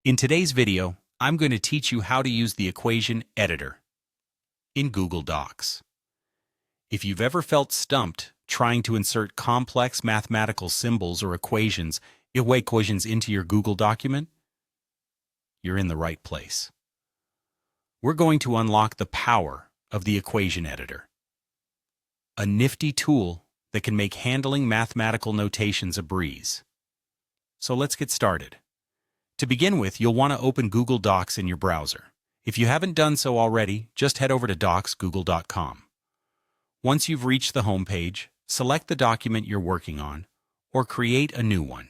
In today's video, I'm going to teach you how to use the equation editor in Google Docs. If you've ever felt stumped trying to insert complex mathematical symbols or equations into your Google document, you're in the right place. We're going to unlock the power of the equation editor, a nifty tool that can make handling mathematical notations a breeze. So let's get started. To begin with, you'll want to open Google Docs in your browser. If you haven't done so already, just head over to docsgoogle.com. Once you've reached the home page, select the document you're working on, or create a new one.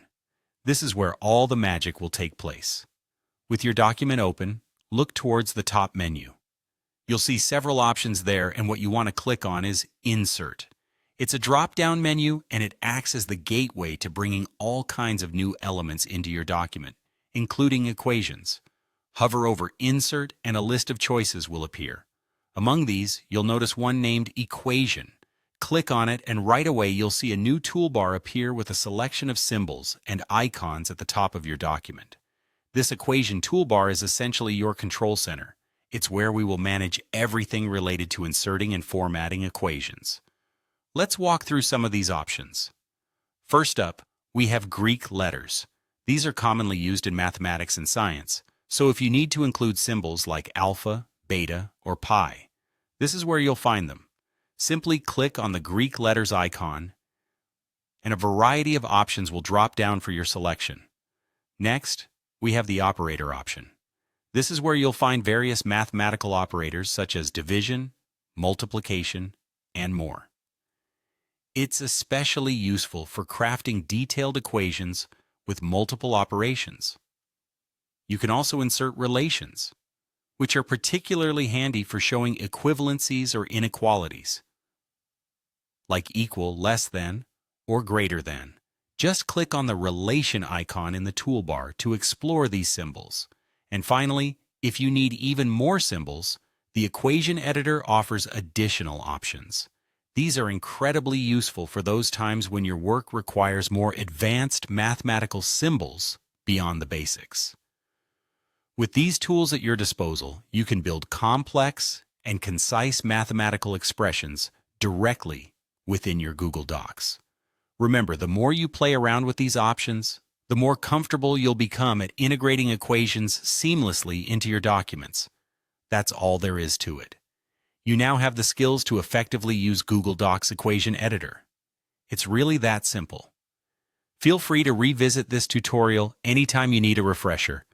This is where all the magic will take place. With your document open, look towards the top menu. You'll see several options there, and what you want to click on is Insert. It's a drop-down menu, and it acts as the gateway to bringing all kinds of new elements into your document, including equations. Hover over Insert and a list of choices will appear. Among these, you'll notice one named Equation. Click on it and right away you'll see a new toolbar appear with a selection of symbols and icons at the top of your document. This equation toolbar is essentially your control center. It's where we will manage everything related to inserting and formatting equations. Let's walk through some of these options. First up, we have Greek letters. These are commonly used in mathematics and science, so if you need to include symbols like alpha, beta, or pi, this is where you'll find them. Simply click on the Greek letters icon, and a variety of options will drop down for your selection. Next, we have the operator option. This is where you'll find various mathematical operators such as division, multiplication, and more. It's especially useful for crafting detailed equations with multiple operations. You can also insert relations, which are particularly handy for showing equivalencies or inequalities, like equal, less than, or greater than. Just click on the relation icon in the toolbar to explore these symbols. And finally, if you need even more symbols, the equation editor offers additional options. These are incredibly useful for those times when your work requires more advanced mathematical symbols beyond the basics. With these tools at your disposal, you can build complex and concise mathematical expressions directly within your Google Docs. Remember, the more you play around with these options, the more comfortable you'll become at integrating equations seamlessly into your documents. That's all there is to it. You now have the skills to effectively use Google Docs equation editor. It's really that simple. Feel free to revisit this tutorial anytime you need a refresher.